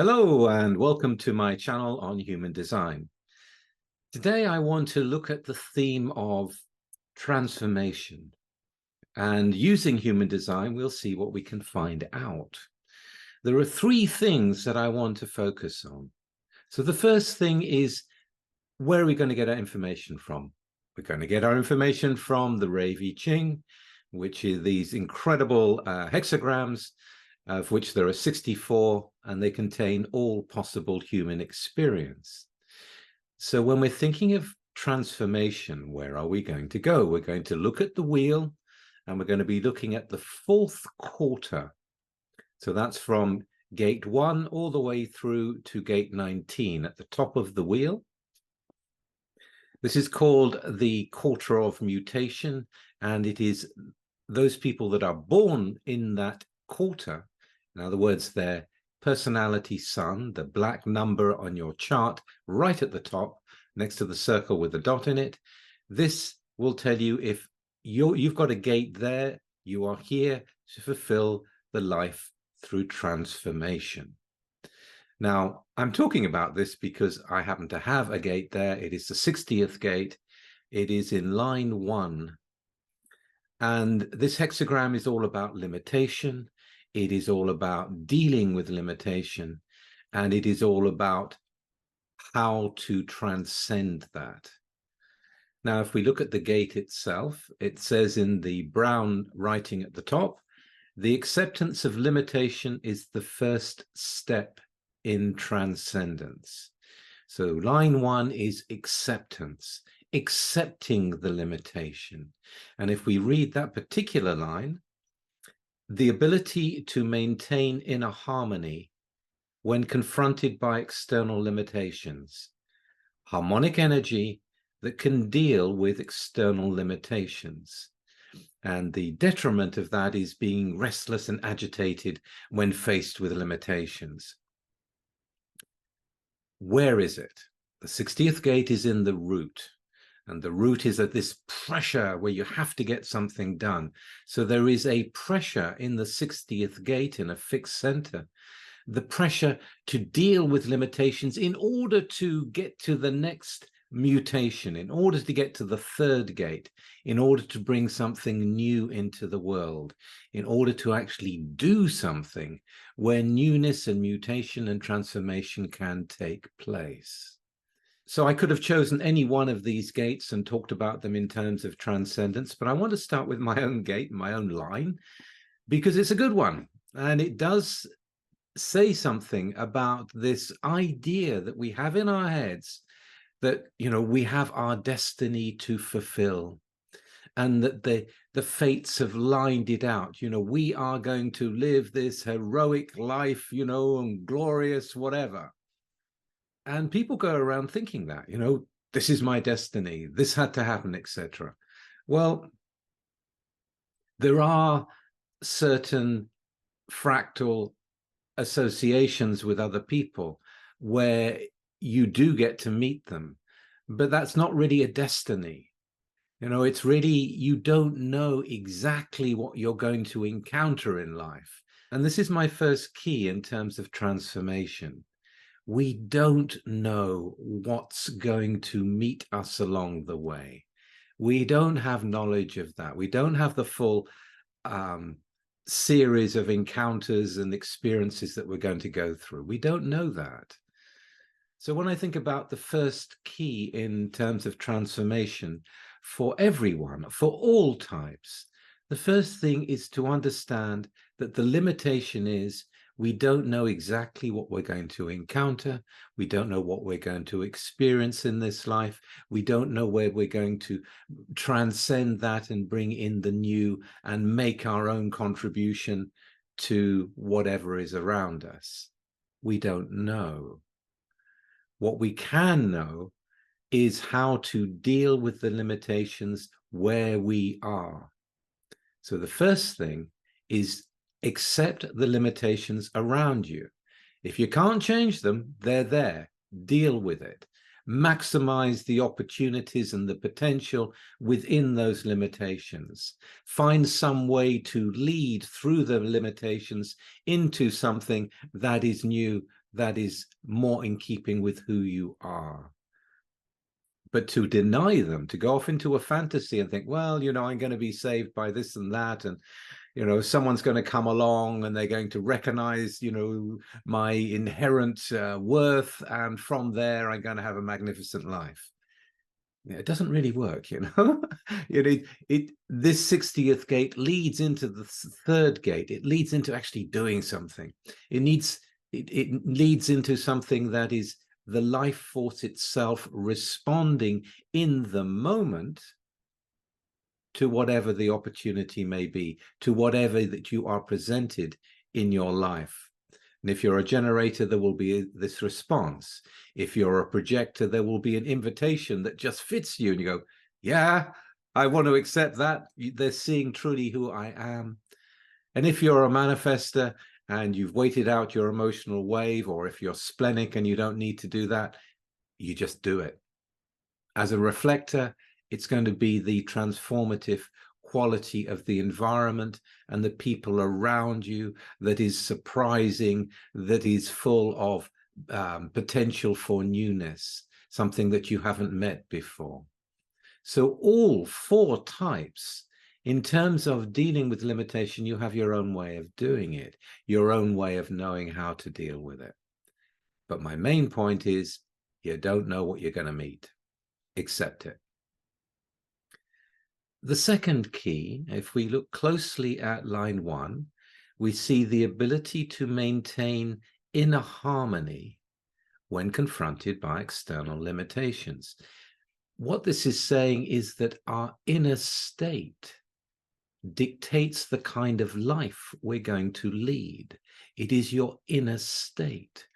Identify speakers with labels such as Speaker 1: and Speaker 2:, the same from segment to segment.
Speaker 1: Hello and welcome to my channel on human design. Today I want to look at the theme of transformation, and using human design we'll see what we can find out. There are three things that I want to focus on. So the first thing is, where are we going to get our information from? We're going to get our information from the Rave I Ching, which is these incredible hexagrams, of which there are 64, and they contain all possible human experience. So when we're thinking of transformation, where are we going to go? We're going to look at the wheel, and we're going to be looking at the fourth quarter. So that's from gate 1 all the way through to gate 19 at the top of the wheel. This is called the quarter of mutation, and it is those people that are born in that quarter. In other words, their personality sun, the black number on your chart right at the top next to the circle with the dot in it. This will tell you if you've got a gate there, you are here to fulfill the life through transformation. Now, I'm talking about this because I happen to have a gate there. It is the 60th gate. It is in line 1. And this hexagram is all about limitation. It is all about dealing with limitation, and it is all about how to transcend that. Now, if we look at the gate itself, it says in the brown writing at the top, the acceptance of limitation is the first step in transcendence. So line 1 is acceptance, accepting the limitation. And if we read that particular line, the ability to maintain inner harmony when confronted by external limitations, harmonic energy that can deal with external limitations. And the detriment of that is being restless and agitated when faced with limitations. Where is it? The 60th gate is in the root. And the root is at this pressure where you have to get something done. So there is a pressure in the 60th gate in a fixed center, the pressure to deal with limitations in order to get to the next mutation, in order to get to the third gate, in order to bring something new into the world, in order to actually do something where newness and mutation and transformation can take place. So I could have chosen any one of these gates and talked about them in terms of transcendence, but I want to start with my own gate, my own line, because it's a good one. And it does say something about this idea that we have in our heads that, we have our destiny to fulfill, and that the fates have lined it out. We are going to live this heroic life, and glorious whatever. And people go around thinking that, this is my destiny, this had to happen, etc. Well, there are certain fractal associations with other people where you do get to meet them, but that's not really a destiny. It's really, you don't know exactly what you're going to encounter in life. And this is my first key in terms of transformation. We don't know what's going to meet us along the way. We don't have knowledge of that. We don't have the full series of encounters and experiences that we're going to go through. We don't know that. So when I think about the first key in terms of transformation for everyone, for all types, the first thing is to understand that the limitation is we don't know exactly what we're going to encounter. We don't know what we're going to experience in this life. We don't know where we're going to transcend that and bring in the new and make our own contribution to whatever is around us. We don't know. What we can know is how to deal with the limitations where we are. So the first thing is accept the limitations around you. If you can't change them, they're there. Deal with it. Maximize the opportunities and the potential within those limitations. Find some way to lead through the limitations into something that is new, that is more in keeping with who you are. But to deny them, to go off into a fantasy and think, well, you know, I'm going to be saved by this and that, and you know, someone's going to come along and they're going to recognize, you know, my inherent worth, and from there I'm going to have a magnificent life. It doesn't really work, you know. This 60th gate leads into the third gate. It leads into actually doing something. It leads into something that is the life force itself responding in the moment to whatever the opportunity may be, to whatever that you are presented in your life. And if you're a generator, there will be this response. If you're a projector, there will be an invitation that just fits you, and you go, yeah, I want to accept that. They're seeing truly who I am. And if you're a manifestor and you've waited out your emotional wave, or if you're splenic and you don't need to do that, you just do it. As a reflector, it's going to be the transformative quality of the environment and the people around you that is surprising, that is full of potential for newness, something that you haven't met before. So all 4 types, in terms of dealing with limitation, you have your own way of doing it, your own way of knowing how to deal with it. But my main point is, you don't know what you're going to meet. Accept it. The second key, if we look closely at line 1, we see the ability to maintain inner harmony when confronted by external limitations. What this is saying is that our inner state dictates the kind of life we're going to lead. It is your inner state.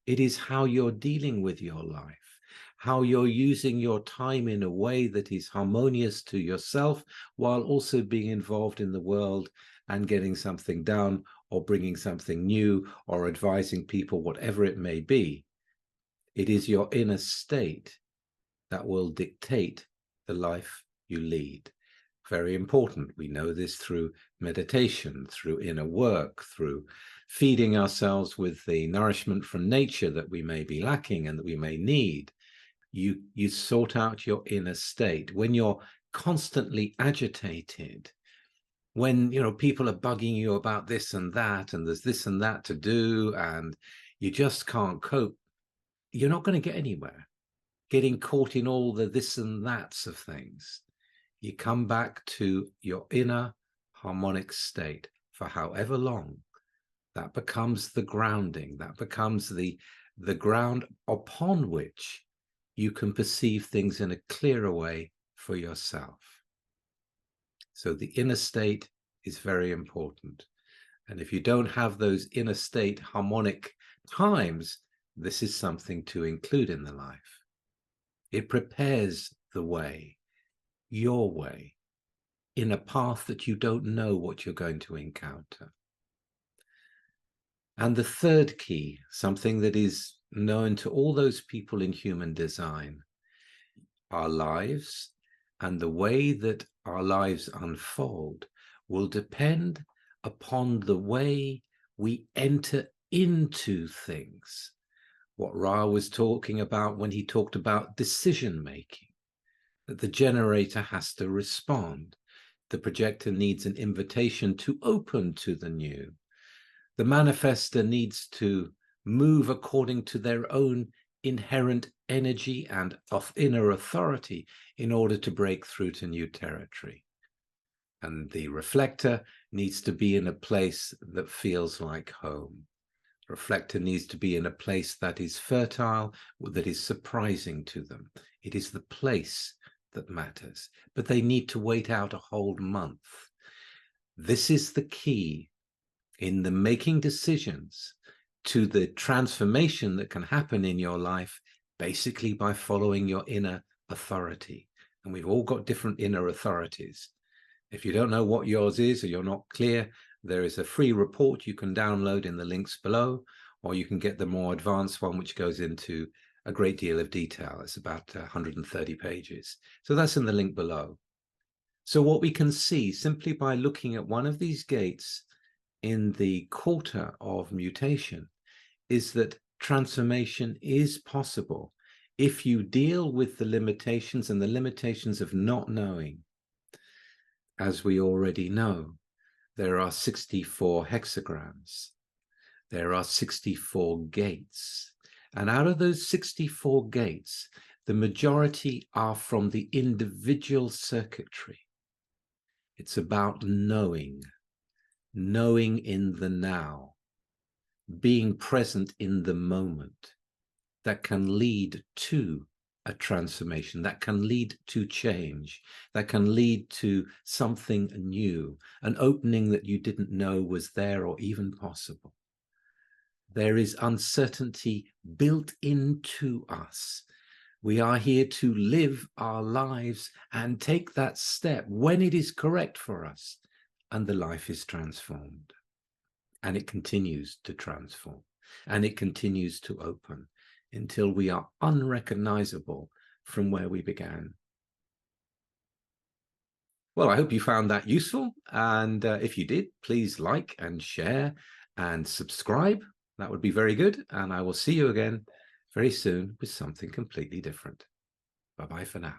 Speaker 1: It is how you're dealing with your life, how you're using your time in a way that is harmonious to yourself, while also being involved in the world and getting something done, or bringing something new, or advising people, whatever it may be. It is your inner state that will dictate the life you lead. Very important. We know this through meditation, through inner work, through feeding ourselves with the nourishment from nature that we may be lacking and that we may need. You sort out your inner state. When you're constantly agitated, when, you know, people are bugging you about this and that, and there's this and that to do, and you just can't cope, you're not going to get anywhere. Getting caught in all the this and that's of things. You come back to your inner harmonic state for however long. That becomes the grounding. That becomes the ground upon which you can perceive things in a clearer way for yourself. So the inner state is very important. And if you don't have those inner state harmonic times, this is something to include in the life. It prepares the way, your way, in a path that you don't know what you're going to encounter. And the third key, something that is known to all those people in human design, our lives and the way that our lives unfold will depend upon the way we enter into things. What Ra was talking about when he talked about decision making, that the generator has to respond. The projector needs an invitation to open to the new. The manifestor needs to move according to their own inherent energy and of inner authority in order to break through to new territory. And the reflector needs to be in a place that feels like home. The reflector needs to be in a place that is fertile, that is surprising to them. It is the place that matters, but they need to wait out a whole month. This is the key in the making decisions to the transformation that can happen in your life, basically by following your inner authority. And we've all got different inner authorities. If you don't know what yours is, or you're not clear, there is a free report you can download in the links below, or you can get the more advanced one, which goes into a great deal of detail. It's about 130 pages. So that's in the link below. So what we can see simply by looking at one of these gates in the quarter of mutation is that transformation is possible if you deal with the limitations and the limitations of not knowing. As we already know, there are 64 hexagrams. There are 64 gates. And out of those 64 gates, the majority are from the individual circuitry. It's about knowing in the now, being present in the moment, that can lead to a transformation, that can lead to change, that can lead to something new, an opening that you didn't know was there or even possible. There is uncertainty built into us. We are here to live our lives and take that step when it is correct for us, and the life is transformed. And it continues to transform, and it continues to open until we are unrecognizable from where we began. Well, I hope you found that useful. And if you did, please like and share and subscribe. That would be very good. And I will see you again very soon with something completely different. Bye-bye for now.